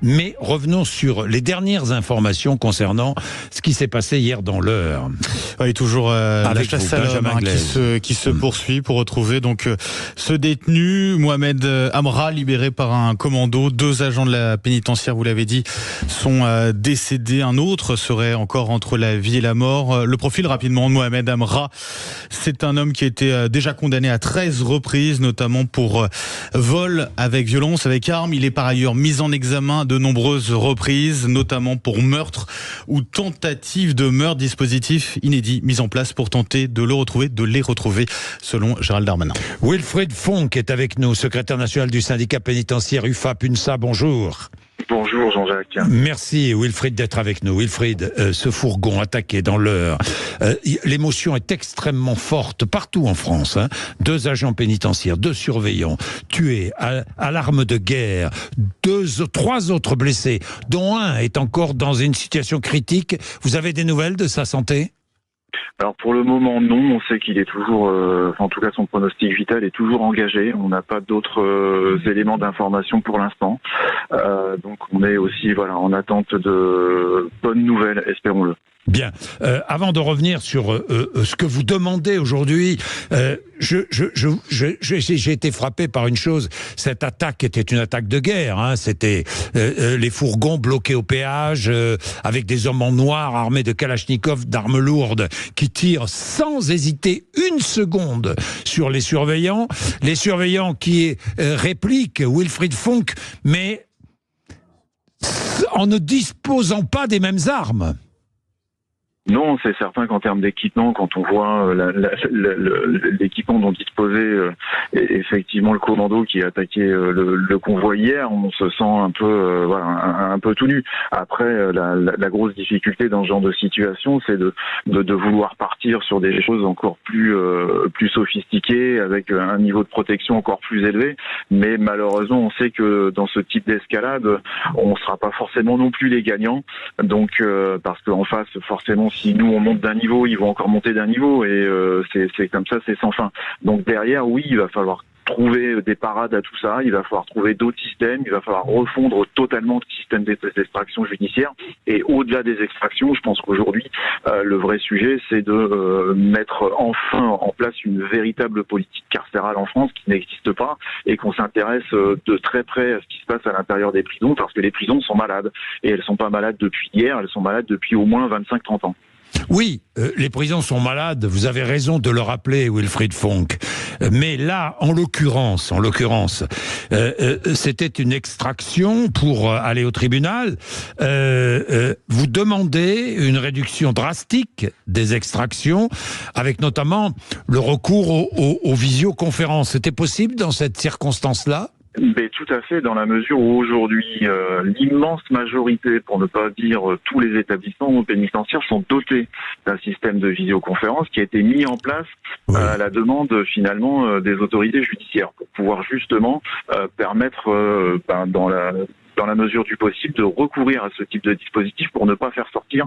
Mais revenons sur les dernières informations concernant ce qui s'est passé hier dans l'Eure. Oui, toujours la chasse à l'homme qui se poursuit pour retrouver donc ce détenu, Mohamed Amra, libéré par un commando. 2 agents de la pénitentiaire, vous l'avez dit, sont décédés. Un autre serait encore entre la vie et la mort. Le profil rapidement de Mohamed Amra, c'est un homme qui a été déjà condamné à 13 reprises, notamment pour vol avec violence, avec arme. Il est par ailleurs mis en examen de nombreuses reprises, notamment pour meurtre ou tentative de meurtre. Dispositif inédit mis en place pour tenter de les retrouver, selon Gérald Darmanin. Wilfried Fonck est avec nous, secrétaire national du syndicat pénitentiaire UFAP-UNSA. Bonjour. Bonjour Jean-Jacques. Merci Wilfried d'être avec nous. Wilfried, ce fourgon attaqué dans l'Eure, l'émotion est extrêmement forte partout en France. 2 agents pénitentiaires, 2 surveillants tués à l'arme de guerre, 3 autres blessés, dont un est encore dans une situation critique. Vous avez des nouvelles de sa santé ? Alors pour le moment non, on sait qu'il est toujours, en tout cas son pronostic vital est toujours engagé. On n'a pas d'autres éléments d'information pour l'instant, donc on est aussi en attente de bonnes nouvelles, espérons-le. Bien. Avant de revenir sur ce que vous demandez aujourd'hui, j'ai été frappé par une chose. Cette attaque était une attaque de guerre. C'était les fourgons bloqués au péage, avec des hommes en noir armés de kalachnikov, d'armes lourdes, qui tirent sans hésiter une seconde sur les surveillants. Les surveillants qui répliquent Wilfried Fonck, mais en ne disposant pas des mêmes armes. Non, c'est certain qu'en termes d'équipement, quand on voit l'équipement dont disposait effectivement le commando qui a attaqué le convoi hier, on se sent un peu tout nu. Après, la grosse difficulté dans ce genre de situation, c'est de vouloir partir sur des choses encore plus sophistiquées, avec un niveau de protection encore plus élevé. Mais malheureusement, on sait que dans ce type d'escalade, on ne sera pas forcément non plus les gagnants. Donc, parce qu'en face, forcément, si nous on monte d'un niveau, ils vont encore monter d'un niveau, et c'est comme ça, c'est sans fin. Donc derrière, oui, il va falloir trouver des parades à tout ça, il va falloir trouver d'autres systèmes, il va falloir refondre totalement le système d'extraction judiciaire. Et au-delà des extractions, je pense qu'aujourd'hui, le vrai sujet, c'est de mettre enfin en place une véritable politique carcérale en France qui n'existe pas, et qu'on s'intéresse de très près à ce qui se passe à l'intérieur des prisons, parce que les prisons sont malades. Et elles sont pas malades depuis hier, elles sont malades depuis au moins 25-30 ans. Oui, les prisons sont malades, vous avez raison de le rappeler, Wilfried Fonck. Mais là, en l'occurrence, c'était une extraction pour aller au tribunal. Vous demandez une réduction drastique des extractions, avec notamment le recours aux visioconférences. C'était possible dans cette circonstance-là ? Mais tout à fait, dans la mesure où aujourd'hui, l'immense majorité, pour ne pas dire tous les établissements pénitentiaires, sont dotés d'un système de visioconférence qui a été mis en place à la demande finalement des autorités judiciaires, pour pouvoir justement permettre dans la mesure du possible, de recourir à ce type de dispositif pour ne pas faire sortir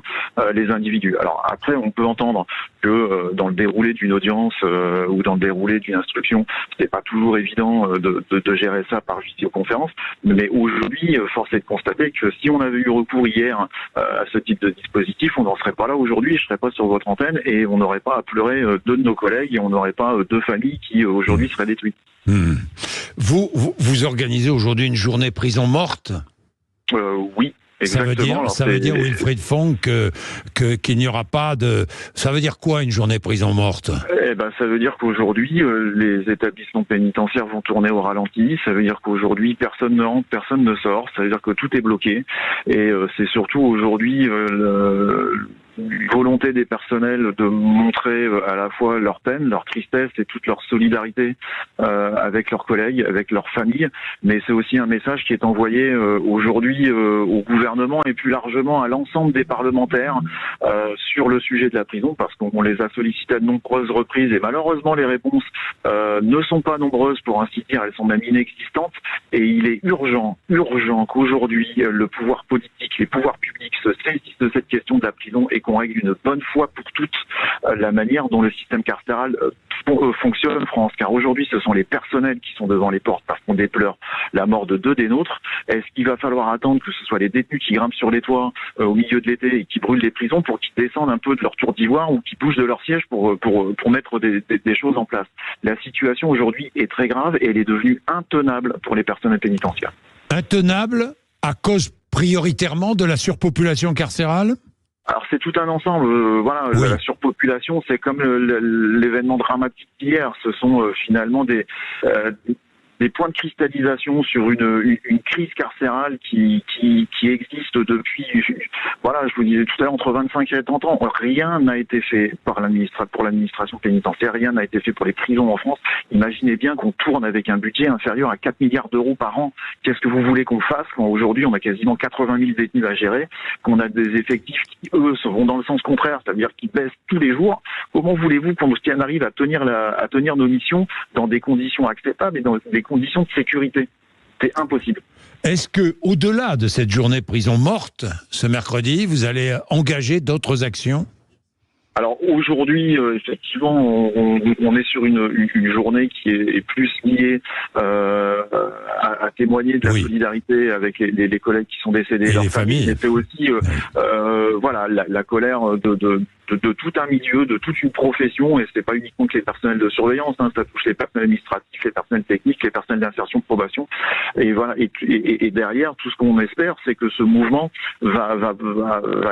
les individus. Alors après, on peut entendre que dans le déroulé d'une audience ou dans le déroulé d'une instruction, c'est pas toujours évident de gérer ça par visioconférence, mais aujourd'hui, force est de constater que si on avait eu recours hier à ce type de dispositif, on n'en serait pas là aujourd'hui, je serais pas sur votre antenne, et on n'aurait pas à pleurer 2 de nos collègues, et on n'aurait pas 2 familles qui aujourd'hui seraient détruites. Vous organisez aujourd'hui une journée prison morte ? Oui. Exactement. Ça veut dire Wilfried Fonck, qu'il n'y aura pas de... Ça veut dire quoi, une journée prison morte ? Ça veut dire qu'aujourd'hui, les établissements pénitentiaires vont tourner au ralenti. Ça veut dire qu'aujourd'hui, personne ne rentre, personne ne sort. Ça veut dire que tout est bloqué. Et c'est surtout aujourd'hui volonté des personnels de montrer à la fois leur peine, leur tristesse et toute leur solidarité avec leurs collègues, avec leurs familles, mais c'est aussi un message qui est envoyé aujourd'hui au gouvernement et plus largement à l'ensemble des parlementaires sur le sujet de la prison, parce qu'on les a sollicités à de nombreuses reprises, et malheureusement les réponses ne sont pas nombreuses, pour ainsi dire, elles sont même inexistantes, et il est urgent qu'aujourd'hui le pouvoir politique, les pouvoirs publics se saisissent de cette question de la prison et qu'on règle une bonne fois pour toutes la manière dont le système carcéral fonctionne en France. Car aujourd'hui, ce sont les personnels qui sont devant les portes parce qu'on déplore la mort de 2 des nôtres. Est-ce qu'il va falloir attendre que ce soit les détenus qui grimpent sur les toits au milieu de l'été et qui brûlent les prisons pour qu'ils descendent un peu de leur tour d'ivoire ou qu'ils bougent de leur siège pour mettre des choses en place? La situation aujourd'hui est très grave et elle est devenue intenable pour les personnels pénitentiaires. Intenable à cause prioritairement de la surpopulation carcérale? Alors c'est tout un ensemble, oui. La surpopulation, c'est comme l'événement dramatique d'hier, ce sont finalement des points de cristallisation sur une crise carcérale qui existe depuis, je vous disais tout à l'heure, entre 25 et 30 ans. Rien n'a été fait pour l'administration pénitentiaire, rien n'a été fait pour les prisons en France. Imaginez bien qu'on tourne avec un budget inférieur à 4 milliards d'euros par an. Qu'est-ce que vous voulez qu'on fasse quand aujourd'hui on a quasiment 80 000 détenus à gérer, qu'on a des effectifs qui, eux, vont dans le sens contraire, c'est-à-dire qu'ils baissent tous les jours? Comment voulez-vous qu'on arrive à tenir nos missions dans des conditions acceptables et dans des conditions de sécurité? C'est impossible. Est-ce que, au-delà de cette journée prison morte, ce mercredi, vous allez engager d'autres actions? Alors aujourd'hui, effectivement, on est sur une journée qui est plus liée à témoigner de la solidarité avec les collègues qui sont décédés, et leurs familles. Mais c'est aussi la colère de tout un milieu, de toute une profession, et c'est pas uniquement que les personnels de surveillance, ça touche les personnels administratifs, les personnels techniques, les personnels d'insertion, de probation, et voilà. Et derrière, tout ce qu'on espère, c'est que ce mouvement va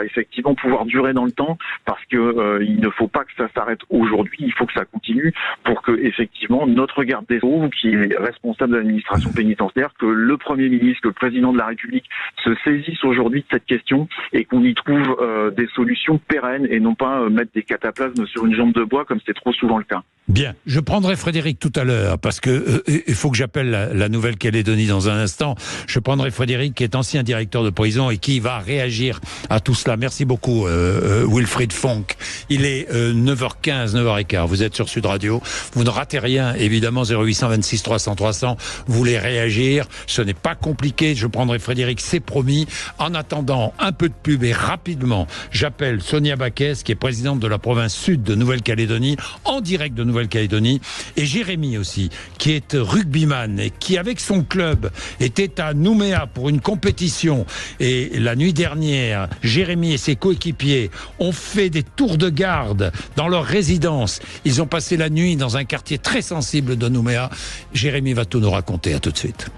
effectivement pouvoir durer dans le temps, parce que il ne faut pas que ça s'arrête aujourd'hui, il faut que ça continue pour que effectivement notre garde des Sceaux, qui est responsable de l'administration pénitentiaire, que le Premier ministre, que le président de la République se saisissent aujourd'hui de cette question et qu'on y trouve des solutions pérennes et non pas mettre des cataplasmes sur une jambe de bois comme c'est trop souvent le cas. Bien, je prendrai Frédéric tout à l'heure parce que il faut que j'appelle la Nouvelle-Calédonie dans un instant. Je prendrai Frédéric qui est ancien directeur de prison et qui va réagir à tout cela. Merci beaucoup Wilfried Fonck. Il est 9h15, 9h15. Vous êtes sur Sud Radio. Vous ne ratez rien, évidemment. 0826 300 300. Vous voulez réagir? Ce n'est pas compliqué. Je prendrai Frédéric, c'est promis. En attendant, un peu de pub et rapidement, j'appelle Sonia Baquès qui est présidente de la province sud de Nouvelle-Calédonie, en direct de Nouvelle-Calédonie, et Jérémy aussi, qui est rugbyman et qui, avec son club, était à Nouméa pour une compétition. Et la nuit dernière, Jérémy et ses coéquipiers ont fait des tours de garde dans leur résidence. Ils ont passé la nuit dans un quartier très sensible de Nouméa. Jérémy va tout nous raconter. À tout de suite.